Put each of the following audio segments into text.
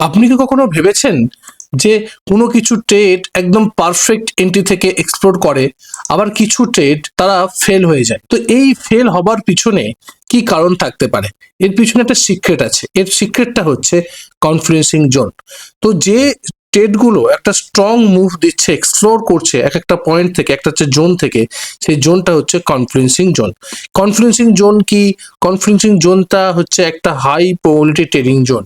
আপনি কি কখনো ভেবেছেন যে কোনো কিছু ট্রেড একদম পারফেক্ট এন্ট্রি থেকে এক্সপ্লোর করে, আবার কিছু ট্রেড তারা ফেল হয়ে যায়? তো এই ফেল হবার পিছনে কি কারণ থাকতে পারে? এর পিছনে একটা সিক্রেট আছে। এর সিক্রেটটা হচ্ছে কনফ্লুয়েন্সিং জোন। তো যে ট্রেডগুলো একটা স্ট্রং মুভ দিচ্ছে, এক্সপ্লোর করছে এক একটা পয়েন্ট থেকে, একটা হচ্ছে জোন থেকে, সেই জোনটা হচ্ছে কনফ্লুয়েন্সিং জোন। কনফ্লুয়েন্সিং জোন কি? কনফ্লুয়েন্সিং জোনটা হচ্ছে একটা হাই প্রবাবিলিটি ট্রেডিং জোন,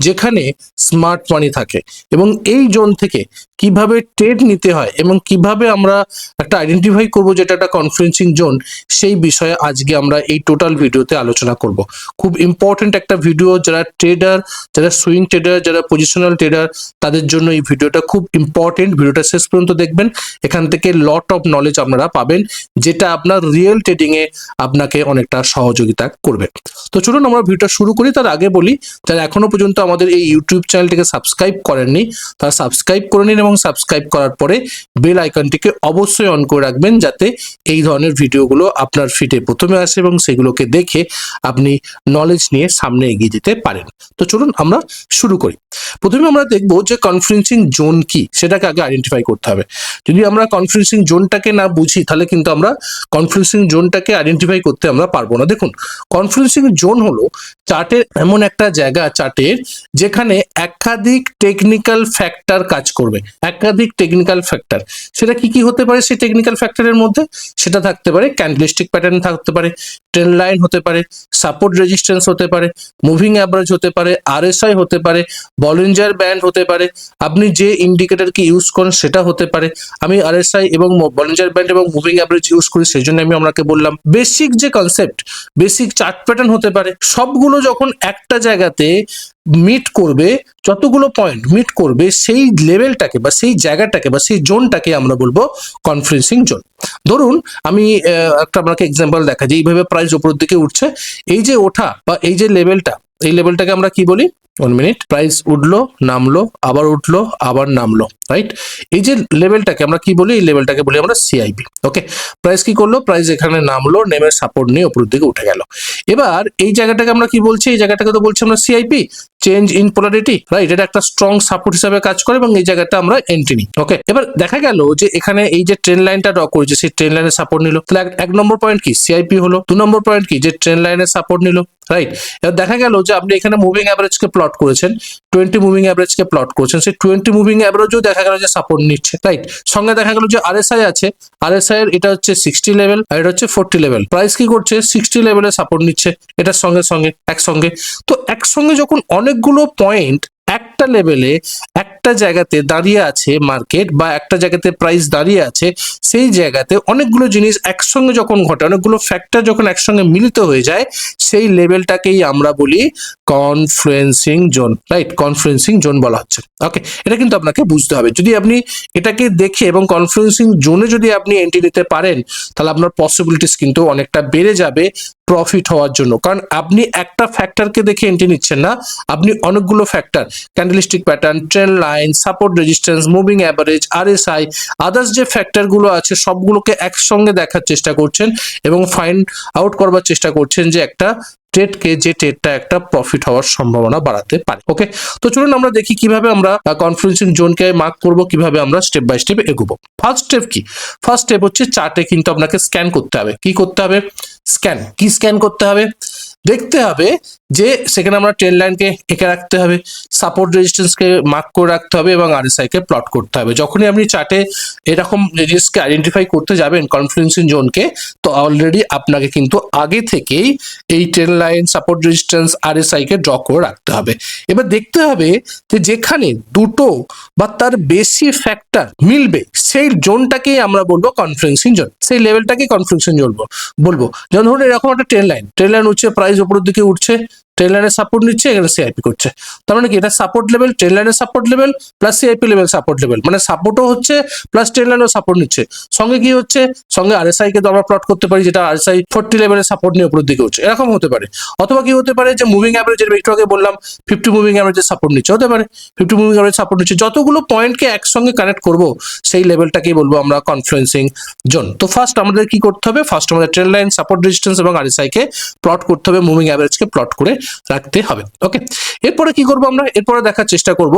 যেখানে স্মার্ট মানি থাকে। এবং এই জোন থেকে কিভাবে ট্রেড নিতে হয় এবং কিভাবে আমরা একটা আইডেন্টিফাই করব যেটা একটা কনফ্লুয়েন্সিং জোন, সেই বিষয়ে আজকে আমরা এই টোটাল ভিডিওতে আলোচনা করব। খুব ইম্পর্টেন্ট একটা ভিডিও, যারা ট্রেডার, যারা সুইং ট্রেডার, যারা পজিশনাল ট্রেডার, তাদের জন্য এই ভিডিওটা খুব ইম্পর্টেন্ট। ভিডিওটা শেষ পর্যন্ত দেখবেন, এখান থেকে লট অফ নলেজ আপনারা পাবেন, যেটা আপনার রিয়েল ট্রেডিং এ আপনাকে অনেকটা সহযোগিতা করবে। তো চলুন আমরা ভিডিওটা শুরু করি। তার আগে বলি, যারা এখনো পর্যন্ত আমাদের এই ইউটিউব চ্যানেলটিকে সাবস্ক্রাইব করেননি, তারা সাবস্ক্রাইব করে নিন এবং সাবস্ক্রাইব করার পরে বেল আইকনটিকে অবশ্যই অন করে রাখবেন, যাতে এই ধরনের ভিডিওগুলো আপনার ফিডে প্রথমে আসে এবং সেগুলোকে দেখে আপনি নলেজ নিয়ে সামনে এগিয়ে যেতে পারেন। তো চলুন আমরা শুরু করি। প্রথমে আমরা দেখব যে কনফ্লুয়েন্সিং জোন কি, সেটাকে আগে আইডেন্টিফাই করতে হবে। যদি আমরা কনফ্লুয়েন্সিং জোনটাকে না বুঝি, তাহলে কিন্তু আমরা কনফ্লুয়েন্সিং জোনটাকে আইডেন্টিফাই করতে আমরা পারবো না। দেখুন, কনফ্লুয়েন্সিং জোন হলো চার্টের এমন একটা জায়গা, চার্টের যেখানে একাধিক টেকনিক্যাল ফ্যাক্টর কাজ করবে। একাধিক টেকনিক্যাল ফ্যাক্টর, সেটা কি কি হতে পারে? সেই টেকনিক্যাল ফ্যাক্টরের মধ্যে সেটা থাকতে পারে ক্যান্ডেলস্টিক প্যাটার্ন, থাকতে পারে ট্রেন্ড লাইন, হতে পারে সাপোর্ট রেজিস্ট্যান্স, হতে পারে মুভিং অ্যাভারেজ, হতে পারে আরএসআই, হতে পারে বলিঞ্জার ব্যান্ড, হতে পারে আপনি যে ইন্ডিকেটরকে ইউজ করেন সেটা হতে পারে। আমি আরএসআই এবং বলিঞ্জার ব্যান্ড এবং মুভিং অ্যাভারেজ ইউজ করি, সেই জন্য আমি আপনাকে বললাম। বেসিক যে কনসেপ্ট, বেসিক চার্ট প্যাটার্ন হতে পারে। সবগুলো যখন একটা জায়গাতে মিট করবে, যতগুলো পয়েন্ট মিট করবে, সেই লেভেলটাকে বা সেই জায়গাটাকে বা সেই জোনটাকে আমরা বলবো কনফ্লুয়েন্সিং জোন। ধরুন আমি একটা আপনাকে এক্সাম্পল দেখা, যে এইভাবে প্রাইস উপরের দিকে উঠছে, এই যে ওঠা বা এই যে লেভেলটা, এই লেভেলটাকে আমরা কি বলি? 1 মিনিট। প্রাইস উঠলো, নামলো, আবার উঠলো, আবার নামলো, রাইট? এই যে লেভেলটাকে আমরা কি বলি? এই লেভেলটাকে বলি আমরা সিআইপি। ওকে, প্রাইস কি করলো? প্রাইস এখানে নামলো, নেমে সাপোর্ট নিয়ে উপরের দিকে উঠে গেল। এবার এই জায়গাটাকে আমরা কি বলছি? এই জায়গাটাকে তো বলছি আমরা CIP, change in polarity, right? এটা একটা স্ট্রং সাপোর্ট হিসাবে কাজ করে এবং এই জায়গাটা আমরা এন্ট্রি নিই। ওকে, এবার দেখা গেল যে এখানে এই যে ট্রেন লাইনটা ড্র করেছে, সেই ট্রেন লাইনে সাপোর্ট নিল। তাহলে এক নম্বর পয়েন্ট কি? সিআইপি হলো। 2 নম্বর পয়েন্ট কি? যে ট্রেন লাইনে সাপোর্ট নিল, রাইট? এবার দেখা গেল যে আপনি এখানে মুভিং অ্যাভারেজকে প্লট করেছেন, 20 মুভিং অ্যাভারেজকে প্লট করেছেন, সেই 20 মুভিং অ্যাভারেজও দেখা গেল যে সাপোর্ট নিচ্ছে, রাইট? সঙ্গে দেখা গেল যে আরএসআই আছে, আরএসআই এর এটা হচ্ছে 60 লেভেল আর এটা হচ্ছে 40 লেভেল। প্রাইস কি করছে? 60 লেভেলে সাপোর্ট নিচ্ছে, এটার সঙ্গে সঙ্গে একসঙ্গে। তো একসঙ্গে যখন অনেকগুলো পয়েন্ট একটা লেভেলে একটা জায়গাতে দাঁড়িয়ে আছে মার্কেট, বা একটা জায়গাতে প্রাইস দাঁড়িয়ে আছে, সেই জায়গাতে অনেকগুলো জিনিস একসঙ্গে যখন ঘটে, অনেকগুলো ফ্যাক্টর যখন একসঙ্গে মিলিত হয়ে যায়, সেই লেভেলটাকেই আমরা বলি কনফ্লুয়েন্সিং জোন, রাইট? কনফ্লুয়েন্সিং জোন বলা হচ্ছে। ওকে, এটা কিন্তু আপনাকে বুঝতে হবে। যদি আপনি এটাকে দেখে এবং কনফ্লুয়েন্সিং জোনে যদি আপনি এন্ট্রি নিতে পারেন, তাহলে আপনার পসিবিলিটিস কিন্তু অনেকটা বেড়ে যাবে প্রফিট হওয়ার জন্য। কারণ আপনি একটা ফ্যাক্টরকে দেখে এন্ট্রি নিচ্ছেন না, আপনি অনেকগুলো factor, candlestick pattern, trend line, support resistance, moving average, RSI, others যে ফ্যাক্টরগুলো আছে, সবগুলোকে একসঙ্গে দেখার চেষ্টা করছেন এবং ফাইন্ড আউট করবার চেষ্টা করছেন যে একটা ট্রেডকে, যে ট্রেডটা একটা প্রফিট হওয়ার সম্ভাবনা বাড়াতে পারে। ওকে, তো চলুন আমরা দেখি কিভাবে আমরা কনফ্লুয়েন্সিং জোনকে মার্ক করব, কিভাবে আমরা স্টেপ বাই স্টেপ এগোবো। ফার্স্ট স্টেপ কি? ফার্স্ট স্টেপ হচ্ছে চার্টে কিন্তু আপনাকে স্ক্যান করতে হবে। কি করতে হবে? স্ক্যান। কি স্ক্যান করতে হবে? দেখতে হবে যে সেখানে আমরা ট্রেন্ড লাইনকে এঁকে রাখতে হবে, সাপোর্ট রেজিস্ট্যান্সকে মার্ক করে রাখতে হবে এবং আরএসআই কে প্লট করতে হবে। যখনই আপনি চার্টে এরকম জিনিসকে আইডেন্টিফাই করতে যাবেন কনফ্লুয়েন্সিং জোনকে, তো অলরেডি আপনাকে কিন্তু আগে থেকেই এই trend line, support resistance, RSI কে ড্র করে রাখতে হবে। এবার দেখতে হবে যে যেখানে দুটো বা তার বেশি ফ্যাক্টর মিলবে, সেই জোনটাকেই আমরা বলবো কনফ্লুয়েন্সিং জোন, সেই লেভেলটাকে কনফ্লুয়েন্সিং জোন বলবো। যেমন ধরুন এরকম একটা ট্রেন্ড লাইন উঠছে, প্রাইস উপরের দিকে উঠছে, ট্রেন লাইনে সাপোর্ট নিচ্ছে, এখানে সিআইপি করছে। তার মানে কি? এটা সাপোর্ট লেভেল, ট্রেন লাইনের support level plus CIP level support level, মানে সাপোর্টও হচ্ছে প্লাস ট্রেন লাইনও সাপোর্ট নিচ্ছে। সঙ্গে কি হচ্ছে? সঙ্গে আরএসআই কে তো আমরা প্লট করতে পারি, যেটা আরএসআই 40 লেভেলের সাপোর্ট নিয়ে উপরের দিকে উঠছে, এরকম হতে পারে। অথবা কি হতে পারে? যে মুভিং অ্যাভারেজ, যেটা একটু আগে বললাম 50 মুভিং অ্যাভারেজের সাপোর্ট নিচ্ছে, হতে পারে 50 মুভিং অ্যাভারেজ সাপোর্ট নিচ্ছে। যতগুলো পয়েন্টকে একসঙ্গে কানেক্ট করব, সেই লেভেলটাকেই বলবো আমরা কনফ্লুয়েন্সিং জোন। তো ফার্স্ট আমাদের কি করতে হবে? ফার্স্ট আমাদের ট্রেন্ড লাইন, সাপোর্ট রেজিস্ট্যান্স এবং আরএসআই কে প্লট করতে হবে, মুভিং অ্যাভারেজকে প্লট করে রাখতে হবে। ওকে, এরপরে কি করবো আমরা, এরপরে দেখার চেষ্টা করব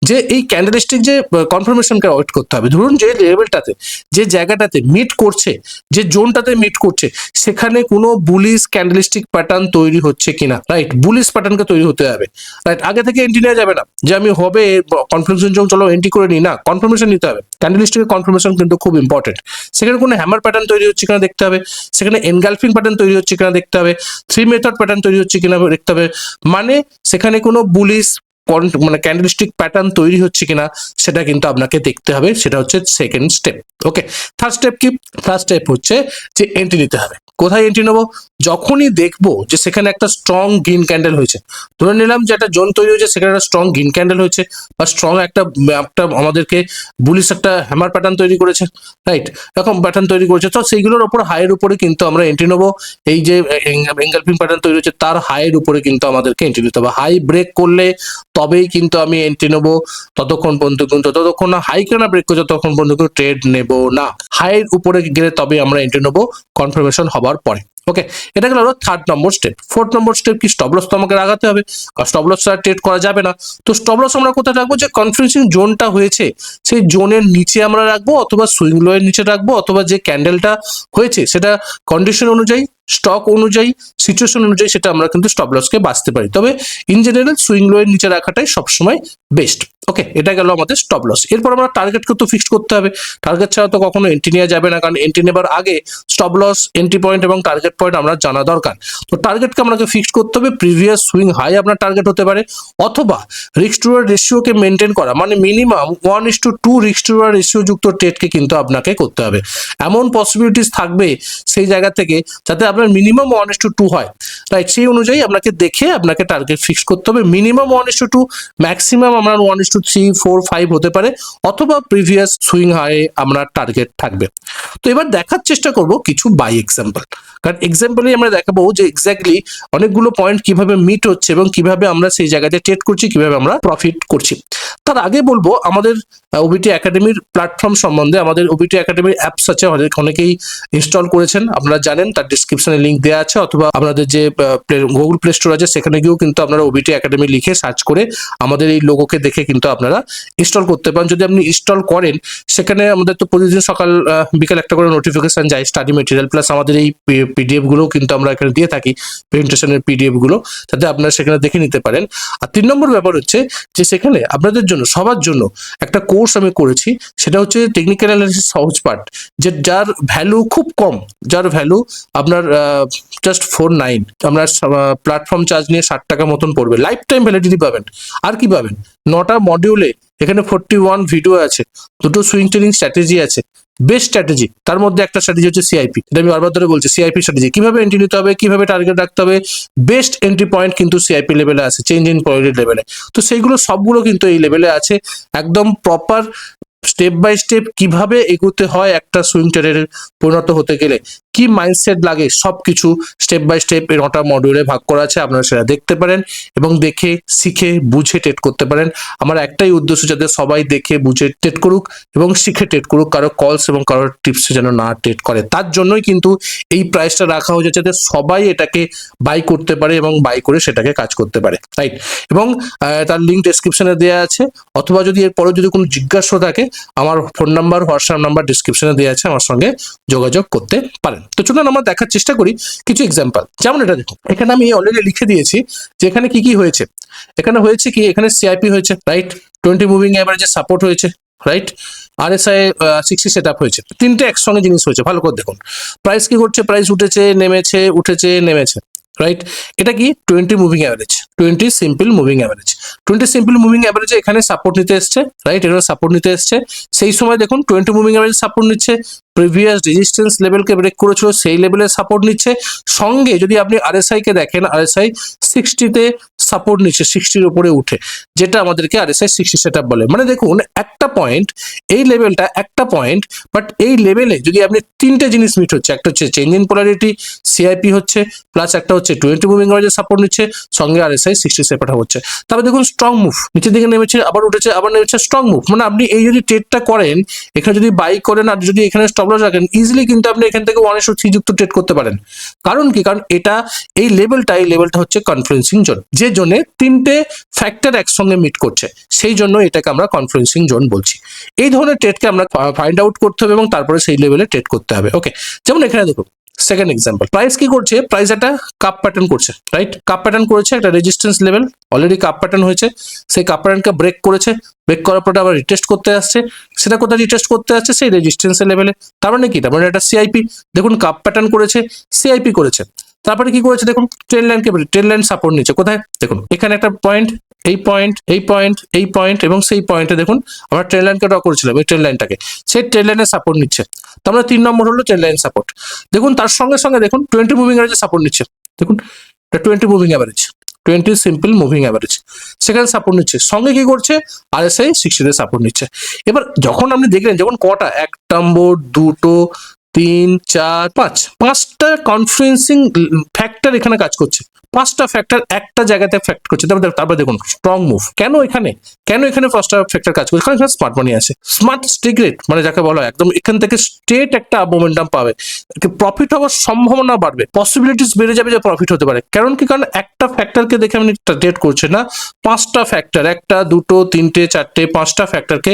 যে এই ক্যান্ডেলস্টিক যে কনফার্মেশনকে ওয়েট করতে হবে। ধরুন যে লেভেলটাতে, যে জায়গাটাতে মিট করছে, যে জোনটাতে মিট করছে, সেখানে কোনো বুলিশ ক্যান্ডেলস্টিক প্যাটার্ন তৈরি হচ্ছে কিনা, রাইট? বুলিশ প্যাটার্নকে তৈরি হতে হবে, রাইট? আগে থেকে এন্ট্রি নেওয়া যাবে না যে আমি হবে কনফার্মেশন জোন চলো এন্ট্রি করে নিই, না, কনফার্মেশন নিতে হবে। ক্যান্ডেলস্টিকের কনফার্মেশন কিন্তু খুব ইম্পর্টেন্ট। সেখানে কোনো হ্যামার প্যাটার্ন তৈরি হচ্ছে কিনা দেখতে হবে, সেখানে এনগালফিং প্যাটার্ন তৈরি হচ্ছে কিনা দেখতে হবে, থ্রি মেথড প্যাটার্ন তৈরি হচ্ছে কিনা দেখতে হবে, মানে সেখানে কোনো বুলিশ মানে ক্যান্ডেলস্টিক প্যাটার্ন তৈরি হচ্ছে কিনা সেটা কিন্তু আপনাকে দেখতে হবে। সেটা হচ্ছে সেকেন্ড স্টেপ। ওকে, থার্ড স্টেপ কি? থার্ড স্টেপ হচ্ছে যে এন্ট্রি নিতে হবে। কোথায় এন্ট্রি নেবো? যখনই দেখবো যে সেখানে একটা স্ট্রং গ্রিন ক্যান্ডেল হয়েছে, ধরে নিলাম যে একটা জোন তৈরি হয়েছে, সেখানে একটা স্ট্রং গ্রিন ক্যান্ডেল হয়েছে, বা স্ট্রং একটা আমাদেরকে বুলিশ একটা হ্যামার প্যাটার্ন তৈরি করেছে, রাইট? এরকম প্যাটার্ন তৈরি করেছে, তো সেইগুলোর ওপর হাইয়ের উপরে কিন্তু আমরা এন্ট্রি নেবো। এই যে এঙ্গেলফিং প্যাটার্ন তৈরি হচ্ছে তার হাইয়ের উপরে কিন্তু আমাদেরকে এন্ট্রি নিতে হবে। হাই ব্রেক করলে তবেই কিন্তু আমি এন্ট্রি নেবো, ততক্ষণ পর্যন্ত কিন্তু, ততক্ষণ না হাই কেনা ব্রেক করছে ততক্ষণ পর্যন্ত কিন্তু ট্রেড নেব না। হাইয়ের উপরে গেলে তবে আমরা এন্ট্রি নেবো কনফার্মেশন হবার পরে। ওকে, এটা গেল থার্ড নম্বর স্টেপ। ফোর্থ নম্বর স্টেপ কি? স্টপ লস তো আমাকে লাগাতে হবে, আর স্টপ লস ছাড়া ট্রেড করা যাবে না। তো স্টপ লস আমরা কোথায় রাখবো? যে কনফারেন্সিং জোনটা হয়েছে সেই জোনের নিচে আমরা রাখবো, অথবা সুইং লো এর নিচে রাখবো, অথবা যে ক্যান্ডেলটা হয়েছে সেটা কন্ডিশন অনুযায়ী, স্টক অনুযায়ী, সিচুয়েশন অনুযায়ী সেটা আমরা কিন্তু স্টপ লসকে বাঁচতে পারি। তবে ইন জেনারেল সুইং লো এর নিচে রাখাটাই সবসময় বেস্ট। ওকে, এটা গেল আমাদের স্টপ লস। এরপর আমরা টার্গেটকে তো ফিক্সড করতে হবে। টার্গেট ছাড়া তো কখনো এন্ট্রি নেওয়া যাবে না, কারণ এন্ট্রি নেবার আগে স্টপ লস, এন্ট্রি পয়েন্ট এবং টার্গেট পয়েন্ট আমরা জানা দরকার। তো টার্গেটকে আপনাকে ফিক্সড করতে হবে। প্রিভিয়াস সুইং হাই আপনার টার্গেট হতে পারে, অথবা রিস্ক টু রেশিওকে মেনটেন করা, মানে মিনিমাম 1:2 রিস্ক টু রেশিও যুক্ত ট্রেডকে কিন্তু আপনাকে করতে হবে। এমন পসিবিলিটিস থাকবে সেই জায়গা থেকে যাতে আপনার মিনিমাম 1:2 হয়, রাইট? সেই অনুযায়ী আপনাকে দেখে আপনাকে টার্গেট ফিক্স করতে হবে। মিনিমাম 1:2, ম্যাক্সিমাম আপনার 1:3, 4, 5 হতে পারে, অথবা প্রিভিয়াস সুইং হাই আপনার টার্গেট থাকবে। তো এবার দেখার চেষ্টা করব কিছু বাই এক্সাম্পল, কারণ এক্সাম্পলেই আমরা দেখাবো যে এক্স্যাক্টলি অনেকগুলো পয়েন্ট কিভাবে মিট হচ্ছে এবং কিভাবে আমরা সেই জায়গাতে ট্রেড করছি, কিভাবে আমরা প্রফিট করছি। তার আগে বলবো আমাদের ওবিটি একাডেমির প্ল্যাটফর্ম সম্বন্ধে। আমাদের ওবিটি একাডেমির অ্যাপস আছে, অনেকেই ইনস্টল করেছেন, আপনারা জানেন, তার ডিসক্রিপশনে লিঙ্ক দেওয়া আছে, অথবা আপনাদের যে গুগল প্লে স্টোর আছে সেখানে গিয়েও কিন্তু আপনারা ওবিটি একাডেমি লিখে সার্চ করে আমাদের এই লোগোকে দেখে কিন্তু আপনারা ইনস্টল করতে পারেন। যদি আপনি ইনস্টল করেন, সেখানে আমাদের তো প্রতিদিন সকাল বিকাল একটা করে নোটিফিকেশন যায় স্টাডি মেটেরিয়াল, প্লাস আমাদের এই পিডিএফ গুলো কিন্তু আমরা এখানে দিয়ে থাকি, প্রেজেন্টেশনের পিডিএফ গুলো, যাতে আপনারা সেখানে দেখে নিতে পারেন। আর 3 নম্বর ব্যাপার হচ্ছে যে সেখানে আপনাদের জন্য, সবার জন্য একটা কোর্স আমি করেছি, সেটা হচ্ছে টেকনিক্যাল অ্যানালিসিস সহজ পার্ট, যার ভ্যালু খুব কম, যার ভ্যালু আপনার জাস্ট 4.9, আপনার প্ল্যাটফর্ম চার্জ নিয়ে 60 টাকা মতন পড়বে, লাইফ টাইম ভ্যালিডিটি পাবেন। আর কি পাবেন? 9টা মডিউলে এখানে 41 ভিডিও আছে, 2টো সুইং ট্রেডিং স্ট্র্যাটেজি আছে, বেস্ট স্ট্র্যাটেজি। তার মধ্যে একটা স্ট্র্যাটেজি হচ্ছে সিআইপি, এটা আমি বারবার ধরে বলছি, সিআইপি স্ট্র্যাটেজি, কিভাবে এন্ট্রি নিতে হবে, কিভাবে টার্গেট রাখতে হবে, বেস্ট এন্ট্রি পয়েন্ট কিন্তু সিআইপি লেভেলে আছে, চেঞ্জ ইন পয়েন্ট লেভেলে। তো সেইগুলো সবগুলো কিন্তু এই লেভেলে আছে, একদম প্রপার স্টেপ বাই স্টেপ কিভাবে এগোতে হয় একটা সুইং ট্রেডারে পরিণত হতে গেলে, কি মাইন্ডসেট লাগে, সবকিছু স্টেপ বাই স্টেপ এই 9টা মডিউলে ভাগ করা আছে। আপনারা সেটা দেখতে পারেন এবং দেখে শিখে বুঝে ট্রেড করতে পারেন। আমার একটাই উদ্দেশ্য, যাতে সবাই দেখে বুঝে ট্রেড করুক এবং শিখে ট্রেড করুক, কারো কলস এবং কারো টিপসে যেন না ট্রেড করে। তার জন্যই কিন্তু এই প্রাইসটা রাখা হয়েছে, যাতে সবাই এটাকে বাই করতে পারে এবং বাই করে সেটাকে কাজ করতে পারে, রাইট? এবং তার লিঙ্ক ডেসক্রিপশনে দেওয়া আছে, অথবা যদি এরপরে যদি কোনো জিজ্ঞাসা থাকে, আমার ফোন নাম্বার, হোয়াটসঅ্যাপ নাম্বার ডিসক্রিপশনে দেওয়া আছে, আমার সঙ্গে যোগাযোগ করতে পারেন। তো চলুন আমরা দেখার চেষ্টা করি কিছু এক্সাম্পল। যেমন এটা দেখুন, এখানে আমি অলরেডি লিখে দিয়েছি যে এখানে কি কি হয়েছে। এখানে হয়েছে কি, এখানে সিআইপি হয়েছে, রাইট? 20 মুভিং অ্যাভারেজে সাপোর্ট হয়েছে, রাইট? আরএসআই 60 সেট আপ হয়েছে। 3টে একসঙ্গে জিনিস হয়েছে, ভালো করে দেখুন। প্রাইস কি করছে? প্রাইস উঠেছে নেমেছে, উঠেছে নেমেছে, রাইট? এটা কি 20 moving average, 20 simple moving average. 20 simple moving অ্যাভারেজে এখানে সাপোর্ট নিতে এসছে, রাইট? এখানে সাপোর্ট নিতে এসছে। সেই সময় দেখুন 20 মুভিং অ্যাভারেজ সাপোর্ট নিচ্ছে, প্রিভিয়াস রেজিস্ট্যান্স লেভেলকে ব্রেক করেছিল, সেই লেভেলে সাপোর্ট নিচ্ছে। সঙ্গে যদি আপনি আরএসআই কে দেখেন, আরএসআই 60তে সাপোর্ট নিচ্ছে, 60-র উপরে উঠে, যেটা আমাদেরকে আরএসআই 60 সেটআপ বলে। মানে দেখুন একটা পয়েন্ট, এই লেভেলটা একটা পয়েন্ট, বাট এই লেভেলে যদি আপনি 3টে জিনিস মিট হচ্ছে, একটা হচ্ছে চেঞ্জ ইন পোলারিটি, সিআইপি হচ্ছে, প্লাস একটা হচ্ছে 20 মুভিং অ্যাভারেজে সাপোর্ট নিচ্ছে, সঙ্গে আরএসআই 60 সেটআপ হচ্ছে। তবে দেখুন স্ট্রং মুভ, নিচের দিকে নেমেছে, আবার উঠেছে, আবার নেমেছে, স্ট্রং মুভ। মানে আপনি এই যদি ট্রেডটা করেন, এখানে যদি বাই করেন আর যদি এখানে স্টপ লস রাখেন, ইজিলি কিন্তু আপনি এখান থেকে 1:3 যুক্ত ট্রেড করতে পারেন। কারণ কি, কারণ এটা এই লেভেলটা হচ্ছে কনফ্লুয়েন্সিং জোন, যে জোনে তিনটে ফ্যাক্টর একসঙ্গে মিট করছে, সেই জন্য এটাকে আমরা কনফ্লুয়েন্সিং জোন বলছি। এই ধরনের ট্রেডকে আমরা ফাইন্ড আউট করতে হবে এবং তারপরে সেই লেভেলে ট্রেড করতে হবে। ওকে, যেমন এখানে দেখুন সেকেন্ড এক্সাম্পল, প্রাইস কি করছে, প্রাইস একটা কাপ প্যাটার্ন করছে, রাইট? কাপ প্যাটার্ন করেছে, একটা resistance level already cup pattern হয়েছে, সেই কাপ প্যাটার্নকে ব্রেক করেছে, ব্রেক করার পরে আবার রিটেস্ট করতে আসছে, সেটা কোথায় রিটেস্ট করতে আসছে, সেই রেজিস্ট্যান্সের লেভেলে। তার মানে কি, তার মানে একটা সিআইপি, দেখুন কাপ প্যাটার্ন করেছে, সিআইপি করেছে, তারপরে কি করেছে দেখুন ট্রেন লাইনকে, ট্রেন লাইন সাপোর্ট নিচ্ছে কোথায়, দেখুন এখানে একটা পয়েন্ট, এই পয়েন্ট, এই পয়েন্ট, এই পয়েন্ট এবং সেই পয়েন্টে দেখুন আমরা ট্রেন লাইনকে ড্র করেছিলাম, এই ট্রেন লাইনটাকে, সেই ট্রেন লাইনের সাপোর্ট নিচ্ছে। তার মানে 3 নম্বর হলো ট্রেন লাইন সাপোর্ট। দেখুন তার সঙ্গে সঙ্গে দেখুন 20 মুভিং অ্যাভারেজে সাপোর্ট নিচ্ছে, দেখুন 20 moving average, 20 simple moving average, সেখানে সাপোর্ট নিচ্ছে, সঙ্গে কি করছে আরএসআই 60 সাপোর্ট নিচ্ছে। এবার যখন আপনি দেখলেন, যখন কটা, 1 নম্বর, 2, 3, 4, 5, 5টা কনফ্লুয়েন্সিং ফ্যাক্টর এখানে কাজ করছে, 5টা ফ্যাক্টর একটা জায়গাতে ফ্যাক্ট করছে। তারপর দেখুন স্ট্রং মুভ, কেন এখানে 5টা ফ্যাক্টর কাজ করছে, কারণ এখানে স্মার্ট মানি আছে, স্মার্ট স্টিক রেট মানে যাকে বলা হয়, একদম এখান থেকে স্ট্রেট একটা মোমেন্টাম পাবে, প্রফিট হওয়ার সম্ভাবনা বাড়বে, পসিবিলিটিস বেড়ে যাবে যে প্রফিট হতে পারে। কারণ কি, কারণ একটা ফ্যাক্টরকে দেখে আপনি ট্রেড করছে না, 5টা ফ্যাক্টর, 1, 2, 3, 4, 5টা ফ্যাক্টরকে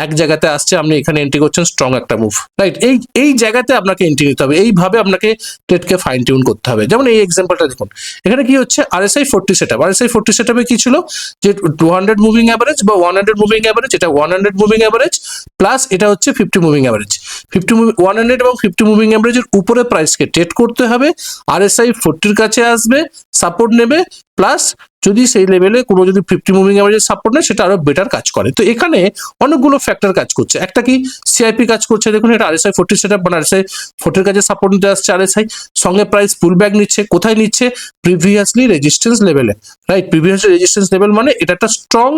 এক জায়গাতে আসছে, আপনি এখানে এন্ট্রি করছেন, স্ট্রং একটা মুভ, রাইট? এই জায়গাতে আপনাকে এন্ট্রি নিতে হবে, এইভাবে আপনাকে ট্রেডকে ফাইন টিউন করতে হবে। যেমন এই এক্সাম্পলটা দেখুন, এখানে কি হচ্ছে, আরএসআই 40 সেটআপ, আরএসআই 40 সেটআপে কি ছিল, যে 200 মুভিং অ্যাভারেজ বা 100 মুভিং অ্যাভারেজ, এটা 100 মুভিং অ্যাভারেজ প্লাস এটা হচ্ছে 50 মুভিং অ্যাভারেজ, 100 এবং 50 মুভিং অ্যাভারেজের উপরে প্রাইসকে ট্রেড করতে হবে, আরএসআই 40 কাছে আসবে, সাপোর্ট নেবে, প্লাস যদি সেই লেভেলে কোনো যদি 50 মুভিং অ্যাভারেজের সাপোর্ট নেয়, সেটা আরো বেটার কাজ করে। তো এখানে অনেকগুলো ফ্যাক্টর কাজ করছে, একটা কি সিআইপি কাজ করছে, দেখুন এটা আরএসআই 40 সেটআপ, মানে আরএসআই 40 কাছে সাপোর্ট নিতে আসছে আরএসআই, সঙ্গে প্রাইস পুল ব্যাক নিচ্ছে, কোথায় নিচ্ছে, প্রিভিয়াসলি রেজিস্ট্যান্স লেভেলে, রাইট? প্রিভিয়াসলি রেজিস্ট্যান্স লেভেল মানে এটা একটা স্ট্রং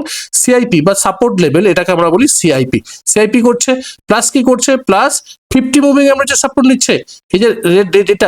সিআইপি বা সাপোর্ট লেভেল, এটাকে আমরা বলি সিআইপি, সিআইপি করছে, প্লাস কি করছে, প্লাস 50 মুভিং অ্যাভারেজের সাপোর্ট নিচ্ছে, এই যে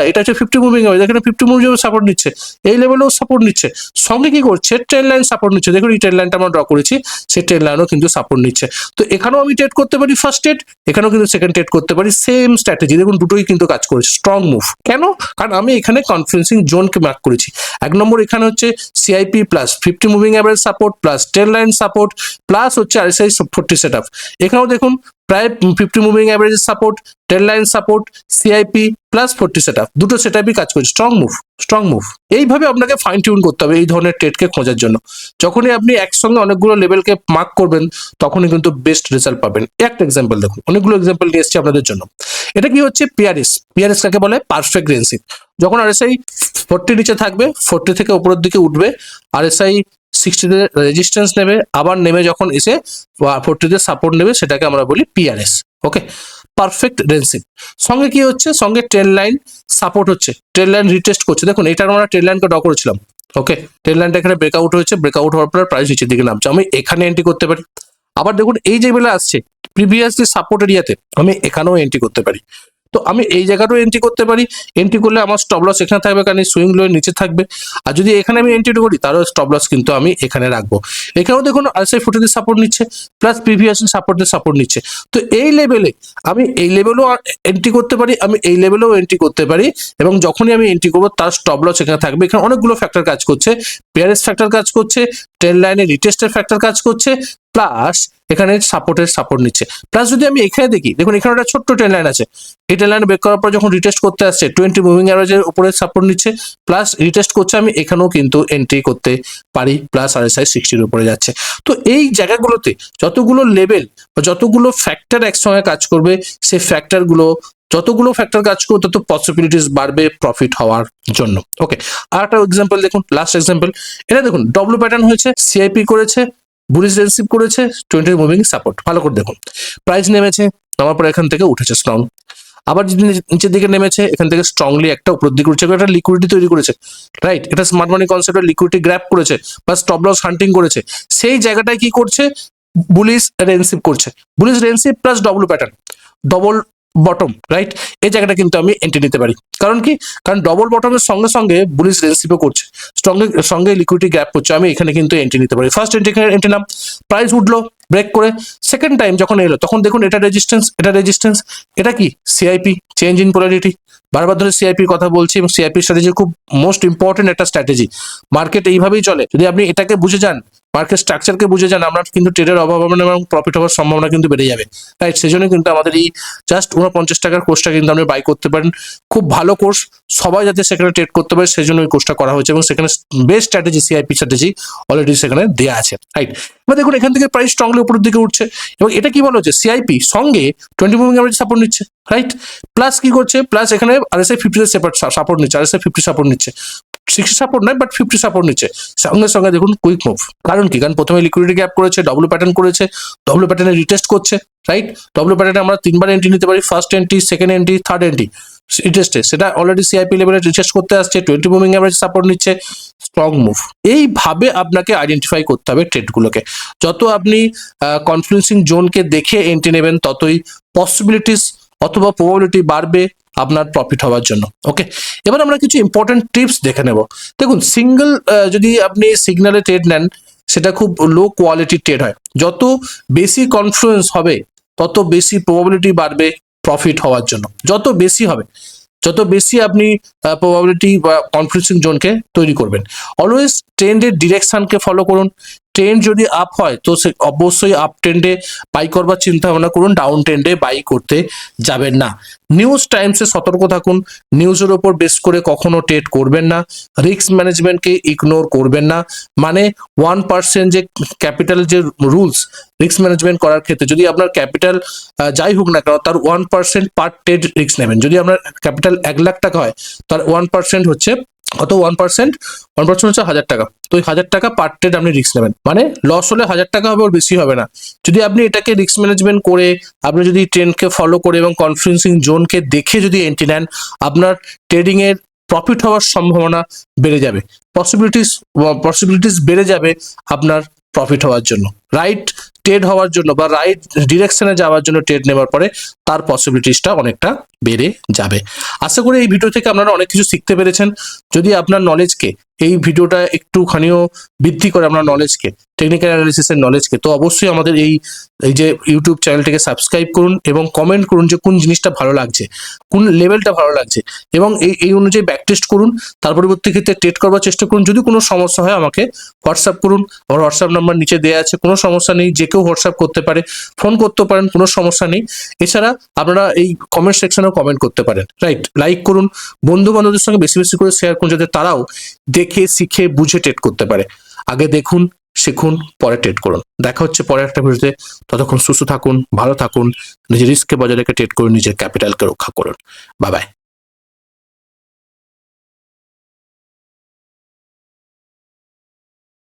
এটা হচ্ছে 50 মুভিং অ্যাভারেজ, এখানে 50 মুভিং সাপোর্ট নিচ্ছে, এই লেভেলেও সাপোর্ট নিচ্ছে, সঙ্গে কি করছে, ট্রেন লাইন সাপোর্ট নিচ্ছে, দেখুন এই ট্রেন লাইনটা আমরা ড্র করেছি, সেই ট্রেন লাইনও কিন্তু সাপোর্ট নিচ্ছে। তো এখানেও আমি ট্রেড করতে পারি ফার্স্ট ট্রেড, এখানেও কিন্তু সেকেন্ড ট্রেড করতে পারি, সেম স্ট্র্যাটেজি, দেখুন দুটোই কিন্তু কাজ করেছে, স্ট্রং মুভ। কেন, কারণ আমি এখানে কনফ্লুয়েন্সিং জোনকে মার্ক করেছি। 1 নম্বর এখানে হচ্ছে CIP plus 50 moving average support plus train line support plus হচ্ছে আরএসআই 40 সেটআপ, এখানেও দেখুন প্রায় 50 moving average support, train line support, CIP plus 40 setup, দুটো সেটআপই কাজ করছে, স্ট্রং মুভ, স্ট্রং মুভ। এইভাবে আপনাকে ফাইন টিউন করতে হবে এই ধরনের ট্রেডকে খোঁজার জন্য। যখনই আপনি একসঙ্গে অনেকগুলো লেভেলকে মার্ক করবেন, তখনই কিন্তু বেস্ট রেজাল্ট পাবেন। একটা এক্সাম্পল দেখুন, অনেকগুলো এক্সাম্পল নিয়ে এসেছি আপনাদের জন্য। এটা কি হচ্ছে, পিআরএস, পিআরএস কাকে বলে, পারফেক্ট রেঞ্জিং। যখন আরএসআই 40 নিচে থাকবে, 40 থেকে উপরের দিকে উঠবে, আরএসআই 60 তে রেজিস্ট্যান্স নেবে, আবার নেমে যখন এসে 40 তে সাপোর্ট নেবে, সেটাকে আমরা বলি পিআরএস। ওকে, পারফেক্ট রেঞ্জিং। সঙ্গে কি হচ্ছে, সঙ্গে ট্রেন লাইন সাপোর্ট হচ্ছে, ট্রেন লাইন রিটেস্ট করছে, দেখুন এটা আমরা ট্রেন লাইনকে ড্র করেছিলাম। ওকে, ট্রেন লাইনটা এখানে ব্রেকআউট হয়েছে, ব্রেকআউট হওয়ার পর প্রাইস নিচের দিকে নামছে, আমি এখানে এন্ট্রি করতে পারি। আবার দেখুন এই যে বেলা আসছে প্রিভিয়াসলি সাপোর্ট এরিয়াতে, আমি এখানেও এন্ট্রি করতে পারি। তো আমি এই জায়গাটাও এন্ট্রি করতে পারি, এন্ট্রি করলে আমার স্টপ লস এখানে থাকবে, কারণ সুইং লোয়ের নিচে থাকবে। আর যদি এখানে আমি এন্ট্রি করি, তারও স্টপ লস কিন্তু আমি এখানে রাখবো। এখানেও দেখুন আরএসআই 40 সাপোর্ট নিচ্ছে, প্লাস প্রিভিয়াসলি সাপোর্ট নিচ্ছে। তো এই লেভেলে আমি এই লেভেলও এন্ট্রি করতে পারি, আমি এই লেভেলেও এন্ট্রি করতে পারি, এবং যখনই আমি এন্ট্রি করবো তার স্টপ লস এখানে থাকবে। এখানে অনেকগুলো ফ্যাক্টর কাজ করছে, পিআরএস ফ্যাক্টর কাজ করছে, ট্রেন লাইনে রিটেস্টের ফ্যাক্টর কাজ করছে, প্লাস এখানে সাপোর্ট নিচ্ছে। প্লাস যদি আমি এখানে দেখি, দেখুন এখানে একটা ছোট্ট ট্রেন লাইন আছে, এই ট্রেন লাইন ব্রেক করার পর যখন রিটেস্ট করতে আসছে 20 মুভিং অ্যাভারেজের উপরে সাপোর্ট নিচ্ছে, প্লাস রিটেস্ট করছে, আমি এখানেও কিন্তু এন্ট্রি করতে পারি, প্লাস আরএসআই 60 উপরে যাচ্ছে। তো এই জায়গাগুলোতে যতগুলো লেভেল বা যতগুলো ফ্যাক্টর একসঙ্গে কাজ করবে, সেই ফ্যাক্টরগুলো যতগুলো ফ্যাক্টর কাজ করবে, তত পসিবিলিটিস বাড়বে প্রফিট হওয়ার জন্য। ওকে, আর একটা এক্সাম্পল দেখুন, লাস্ট এক্সাম্পল, এটা দেখুন ডব্লিউ প্যাটার্ন হয়েছে, সিআইপি করেছে, বুলিশ রেসিভ করেছে, 20 মুভিং সাপোর্ট, ভালো করে দেখুন প্রাইস নেমেছে, নামার পর এখান থেকে উঠেছে স্ট্রং, আবার যদি নিচের দিকে নেমেছে, এখান থেকে স্ট্রংলি একটা উপর দিকে উঠছে, একটা লিকুইডিটি তৈরি করেছে, রাইট? এটা স্মার্ট মানি কনসেপ্টের লিকুইডিটি গ্র্যাব করেছে বা স্টপ লস হান্টিং করেছে, সেই জায়গাটায় কি করছে, বুলিশ রেনসিভ করছে, বুলিশ রেনসিভ plus W pattern, double bottom, right? এই জায়গাটা কিন্তু আমি এন্ট্রি নিতে পারি। কারণ কি, কারণ ডবল বটমের সঙ্গে সঙ্গে বুলিশ রেনসিভও করছে, সঙ্গে লিকুইডিটি গ্যাপ করছে, আমি এখানে কিন্তু এন্ট্রি নিতে পারি। ফার্স্ট এন্ট্রি নাম, প্রাইস উঠলো, ব্রেক করে সেকেন্ড টাইম যখন এলো তখন দেখুন এটা রেজিস্ট্যান্স, এটা কি সিআইপি, চেঞ্জ ইন পোলারিটি। বারবার ধরে সিআইপির কথা বলছি এবং সিআইপি স্ট্র্যাটেজি খুব মোস্ট ইম্পর্টেন্ট একটা স্ট্র্যাটেজি। মার্কেট এইভাবেই চলে, যদি আপনি এটাকে বুঝে যান, মার্কেট স্ট্রাকচারকে বুঝে যান, আপনার কিন্তু ট্রেডের অভাব হবে না এবং প্রফিট হওয়ার সম্ভাবনা কিন্তু বেড়ে যাবে। রাইট, সেজন্য কিন্তু আমাদের এই জাস্ট 49 টাকার কোর্সটা কিন্তু আপনি বাই করতে পারেন। খুব ভালো কোর্স, সবাই যাতে সেখানে ট্রেড করতে পারে সেজন্য ওই কোর্সটা করা হয়েছে এবং সেখানে best strategy CIP strategy already সেখানে দেওয়া আছে। রাইট, এবার দেখুন এখান থেকে প্রাইস স্ট্রংলি উপরের দিকে উঠছে এবং এটা কি বলা হচ্ছে, সিআইপি সঙ্গে 20 মুভিং অ্যাভারেজ সাপোর্ট নিচ্ছে। রাইট, প্লাস কি করছে, প্লাস এখানে আরএসআই 50 সাপোর্ট নিচ্ছে, আরএসআই 50 সাপোর্ট নিচ্ছে, 60 সাপোর্ট নয় বাট 50 সাপোর্ট নিচ্ছে। সঙ্গে সঙ্গে দেখুন কুইক মুভ, কারণ কি, কারণ প্রথমে লিকুইডিটি গ্যাপ করেছে, ডব্লিউ প্যাটার্ন করেছে, ডব্লিউ প্যাটার্নে রিটেস্ট করছে। রাইট, ডব্লিউ প্যাটার্নে আমরা 3বার এন্ট্রি নিতে পারি, first entry, second entry, third entry রিটেস্টে, সেটা অলরেডি সিআইপি লেভেলে রিটেস্ট করতে আসছে, 20 মুভিং অ্যাভারেজ সাপোর্ট নিচ্ছে, স্ট্রং মুভ। এইভাবে আপনাকে আইডেন্টিফাই করতে হবে ট্রেডগুলোকে। যত আপনি কনফ্লুয়েন্সিং জোনকে দেখে এন্ট্রি নেবেন ততই পসিবিলিটিস অথবা প্রবাবিলিটি বাড়বে আপনার প্রফিট হওয়ার জন্য। ওকে, এবার আমরা কিছু ইম্পর্টেন্ট টিপস দেখে নেব। দেখুন সিঙ্গেল যদি আপনি সিগন্যালে ট্রেড নেন সেটা খুব লো কোয়ালিটি ট্রেড হয়। যত বেশি কনফ্লুয়েন্স হবে তত বেশি প্রবাবিলিটি বাড়বে প্রফিট হওয়ার জন্য। যত বেশি হবে, যত বেশি আপনি প্রবাবিলিটি বা কনফ্লুয়েন্সিং জোনকে তৈরি করবেন। অলওয়েজ ট্রেন্ডের ডিরেকশনকে ফলো করুন। ট্রেন্ড যদি আপ হয় তো সে অবশ্যই আপ ট্রেন্ডে বাই করবার চিন্তা ভাবনা করুন, ডাউন ট্রেন্ডে বাই করতে যাবেন না। নিউজ টাইমসে সতর্ক থাকুন, নিউজের ওপর বেস করে কখনো ট্রেড করবেন না। রিস্ক ম্যানেজমেন্টকে ইগনোর করবেন না। মানে 1% যে ক্যাপিটাল যে রুলস রিস্ক ম্যানেজমেন্ট করার ক্ষেত্রে, যদি আপনার ক্যাপিটাল যাই হোক না কেন তার 1% পার ট্রেড রিস্ক নেবেন। যদি আপনার ক্যাপিটাল 1 লাখ টাকা হয় তার 1% হচ্ছে কত, 1% হচ্ছে 1000 টাকা। তো ওই 1000 টাকা পার ট্রেড আপনি রিস্ক নেবেন, মানে লস হলে 1000 টাকা হবে, ওর বেশি হবে না। যদি আপনি এটাকে রিস্ক ম্যানেজমেন্ট করে আপনি যদি ট্রেন্ডকে ফলো করে এবং কনফ্লুয়েন্সিং জোনকে দেখে যদি এন্ট্রি নেন, আপনার ট্রেডিং এর প্রফিট হওয়ার সম্ভাবনা বেড়ে যাবে, পসিবিলিটিস বেড়ে যাবে আপনার প্রফিট হওয়ার জন্য, রাইট ট্রেড হওয়ার জন্য বা রাইট ডিরেকশনে যাওয়ার জন্য। ট্রেড নেওয়ার পরে তার পসিবিলিটিসটা অনেকটা বেড়ে যাবে। আশা করি এই ভিডিও থেকে আপনারা অনেক কিছু শিখতে পেরেছেন। যদি আপনার নলেজকে এই ভিডিওটা একটুখানিও বৃদ্ধি করে আপনার নলেজকে, টেকনিক্যাল অ্যানালিসিসের নলেজকে, তো অবশ্যই আমাদের এই যে ইউটিউব চ্যানেলটিকে সাবস্ক্রাইব করুন এবং কমেন্ট করুন যে কোন জিনিসটা ভালো লাগছে, কোন লেভেলটা ভালো লাগছে এবং এই অনুযায়ী ব্যাক টেস্ট করুন। তার পরবর্তী ক্ষেত্রে ট্রেড করবার চেষ্টা করুন। যদি কোনো সমস্যা হয় আমাকে হোয়াটসঅ্যাপ করুন, আমার হোয়াটসঅ্যাপ নাম্বার নিচে দেওয়া আছে, কোনো সমস্যা নেই, যে কেউ হোয়াটসঅ্যাপ করতে পারে, ফোন করতে পারেন, কোনো সমস্যা নেই। এছাড়া আপনারা এই কমেন্ট সেকশনেও কমেন্ট করতে পারেন। রাইট, লাইক করুন, বন্ধু বান্ধবদের সঙ্গে বেশি বেশি করে শেয়ার করুন যাতে তারাও দেখে শিখে বুঝে ট্রেড করতে পারে। আগে দেখুন, শিখুন, পরে ট্রেড করুন। দেখা হচ্ছে পরে একটা ভিডিওতে। ততক্ষণ সুস্থ থাকুন, ভালো থাকুন, নিজের রিস্ককে বজায় রেখে ট্রেড করুন, নিজের ক্যাপিটালকে রক্ষা করুন। Bye bye.